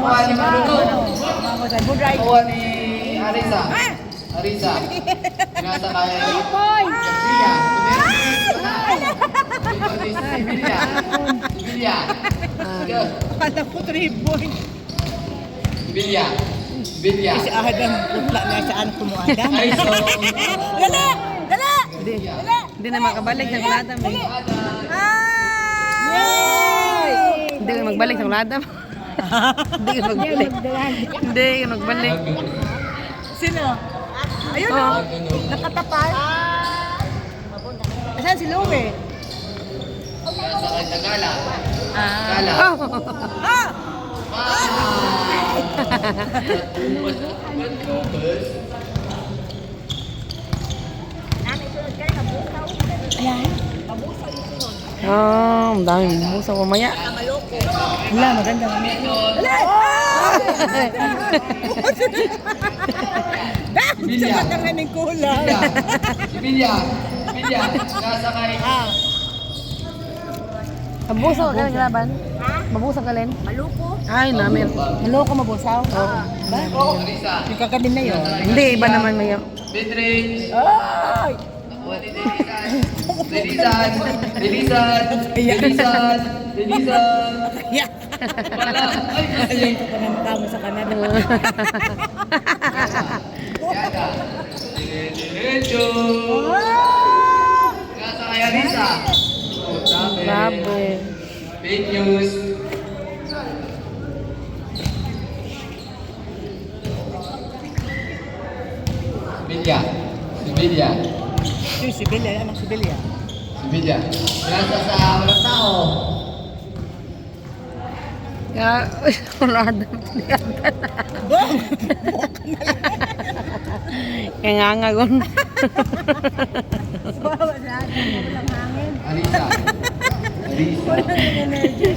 Kuha ni Malunod. Kuha ni Arisa. Arisa. Nasa kaya ni Garcia. Sibilya. Sibilya. Alam ko 3 points. Sibilya. Sibilya. Si Adam, putla na saan kumuadam. Ay, so. Dala! Dala! Hindi na makabalik ng ladam eh. Hindi ka magbalik ng ladam. Hindi ka magbalik. Hindi ka magbalik. Sino? Ayun Oh. o. Nakatapal. Asan si Louie? Nasa kay Tagala. Tagala. Oh. Ayan. Oh, ang daming musa mamaya. Wala, maganda. Dahil sa matangan ng kulang. Sibilya. Sibilya. Nasa kay Mabusaw ka ng laban? Mabusaw ka rin? Maluko. Ay, namin. Maloko mabusaw? Oo. Ba? Arisa. Yung kakabin na yun. Hindi, iba naman may... Bedrin. Ay! Nakuha ni Delisan. Delisan. Delisan. Delisan. Kaya. Wala. Ay, Alam ko pa na mukha mo sa Canada. Yada. Diretso. Nasa kay Arisa. Sabi. Sabi. Fake news. Sibilya. Sibilya. Yung Sibilya, anak Sibilya. Sibilya. Nasa sa walang tao. Kaya, ladam. Kaya nga nga gun. Bawa na, walang hangin. Arisa. Arisa. Energy.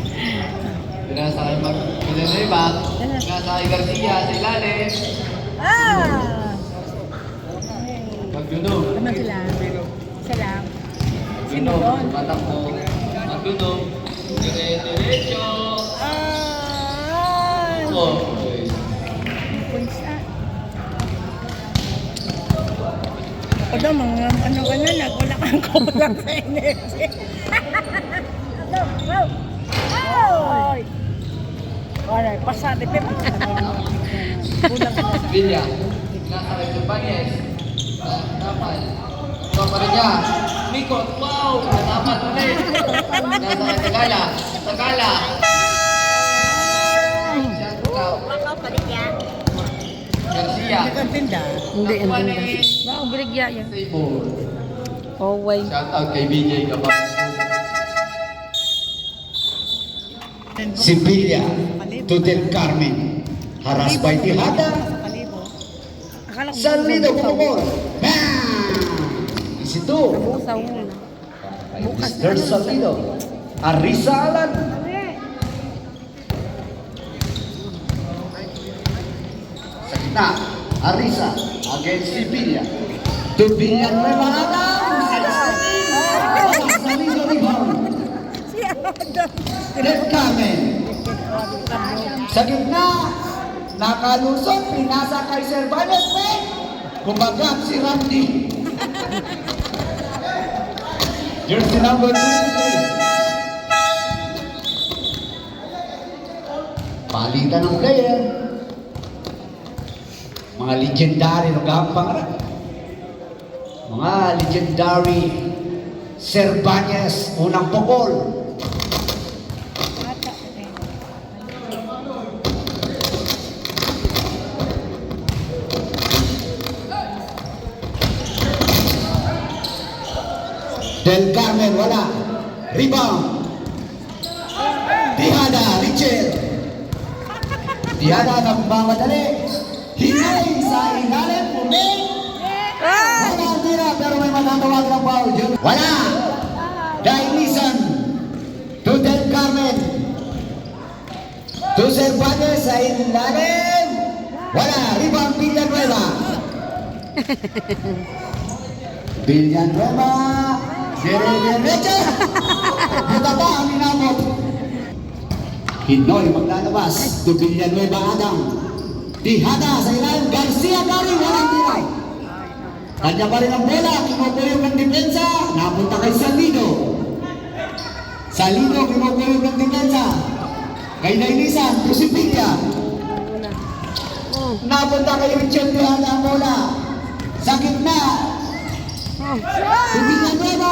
Nasa kay Villanueva. Nasa kay Garcia sa ilalim. Ah! Magdunog. Ano sila? Sila. Sino Magdunog. doon? Matakbo. Magdunog. Diretso. Ay! Oh. Punsa. O daw, mga ano ka na, wala kang kulang sa energy. Wow! Wow! Alright, pasabi pa. Kulang ka na. Villa. Nasa kay Tupanes. Dapat. Ito pa rin niya. Mikot. Wow! Dapat ulit. Nasa kay Tagala. Tagala. Makaw pa rin yan. Garcia. Nagkantinda. Hindi, Nakuha hindi. ni Wow, biligya yan. Sable. Oh, way. Shout out kay BJ Gabang. Sibilya to Del Carmen. Haras by Tihada. Akala ko Salido Kumor. Isitu. Mabusaw muna. Mr. Salido. Arisa Alan. Sa gitna, Arisa against Sibilya. To Villanueva Adam. Salido rebound. Del Carmen. Sa gitna, nakalusot, pinasa kay Cervantes, kumagat si Randy. Jersey number 23. Palitan ng player. Mga legendary, nagkapangarap. Mga legendary Cervantes, unang pukol. Del Carmen, wala. Rebound. Tihada, Richel. Tihada ng mamadali. Hinay sa ilalim, puming. Wala tira, pero may matatawag ng foul. Wala. Dainisan. To Del Carmen. To Cervantes sa ilalim. Wala. Rebound, Villanueva. Villanueva. Diretso! Butaba ang minamot. Hinoy maglalabas to Villanueva Adam. Tihada sa ilalim, Garcia Gary, walang tira. Kanya pa rin ang bola, kinupuyog ng depensa, napunta kay Salido. Salido, kinupuyog ng depensa. Kay Nailisan, to si Pilla. Napunta kay Richard Tihada ang bola. Sa gitna, si Villanueva.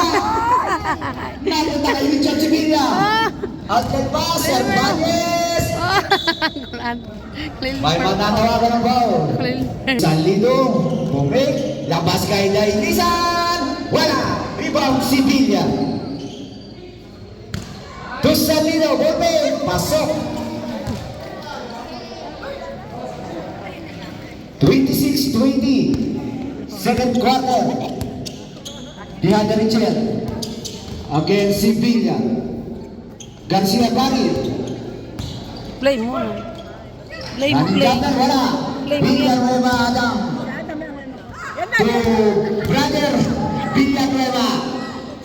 Napunta kay Richard Sevilla. Outlet pass, Herbanes. May matatawagan ng foul. Salido, bumig, labas kay Nailisan. Wala, rebound si Villa. To Salido, bumig, pasok. 26-20, second quarter. Tihada Richard against si Villa. Garcia Gary. Play mo. Play mo, play. Nandiyan wala. Play mo yan. Villanueva Adam. To brother Villanueva.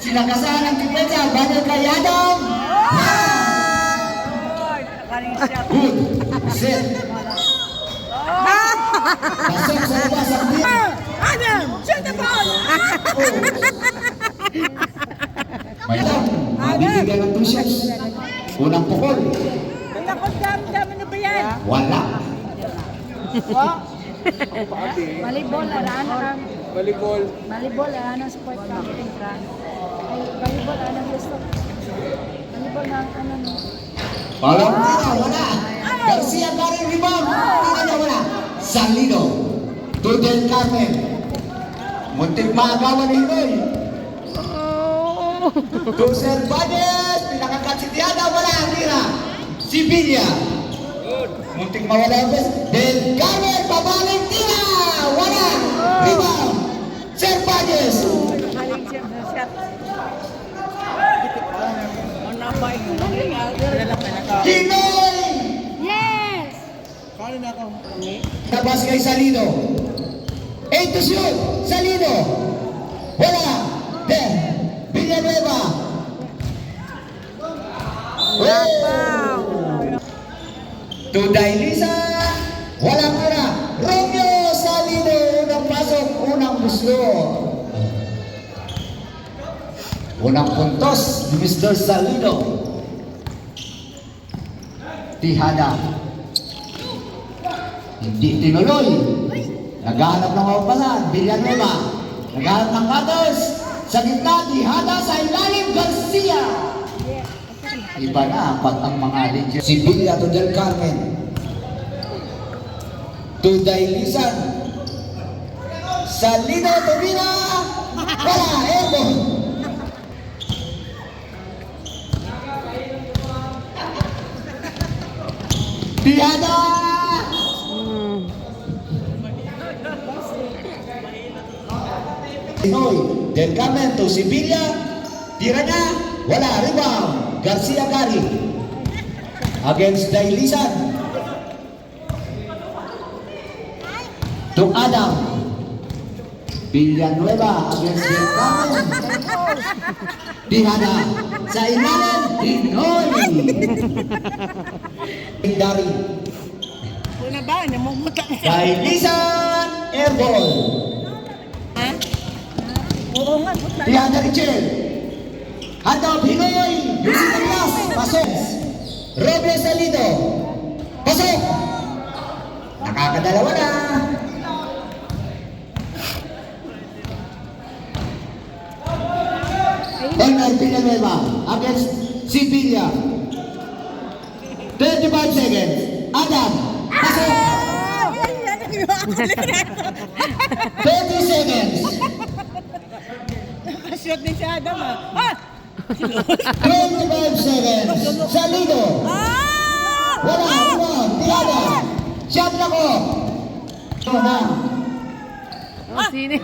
Sinakasahan ng depensa. Brother kay Adam. Good. Set. Pasok sa labas ang Villa. Adam, shoot the ball! May lang. Mabibigyan ng 2 shots. Unang pukol. Nakot, dami na ba yan? Wala. Volleyball, ano? Volleyball, ano? Sport ka. Ay, volleyball, ano? Gusto. Volleyball, ano? Walang tira, wala. Garcia Gary rebound. Tira niya, wala. Salido. To Del Carmen. Muntik maagawan ni Hinoy. To Cervantes. Pinakakat si Tiada, wala ang tira. Si Villa. Muntik mawala ang best. Del Carmen, babalik tira. Wala. Rebound. Cervantes. Haling siya na shot. Hinoy. Yes! Labas kay Salido. 8 to shoot. Salido. Wala. There. Villanueva. Wow. To Dailisa. Walang tira. Romeo Salido. Unang pasok. Unang gusto. Unang puntos ni Mr. Salido. Tihada. Hindi tinuloy. Naghahanap ng mapapasan. Villanueva. Naghahanap ng cutters. Sa gitna, Tihada sa ilalim, Garcia. Iba na pag ang mga legend. Si Villa to Del Carmen. To Dailisan. Salido to Villa. Wala, airborne. Tihada. Hinoy, Del Carmen to Sevilla, tira niya, wala, rebound, Garcia Gary, against Dailisan, to Adam, Villanueva against Del Carmen, Tihada, sa ilalim, Hinoy, Dari, Una ba? Namumuta na siya. Dailisan, airball. Ha? Oo nga, putla. Tihada Richel. Handoff, Hinoy. Using the glass. Pasok. Robles Salido. Pasok. Nakakadalawa na. Honor Villanueva against Sevilla. 35 seconds. Adam. Pasok. 30 seconds. Nakashoot din si Adam ah. 25 seconds. Salido. Wala, rebound. Tihada. Shot na ko. Ito na. Oh, sino?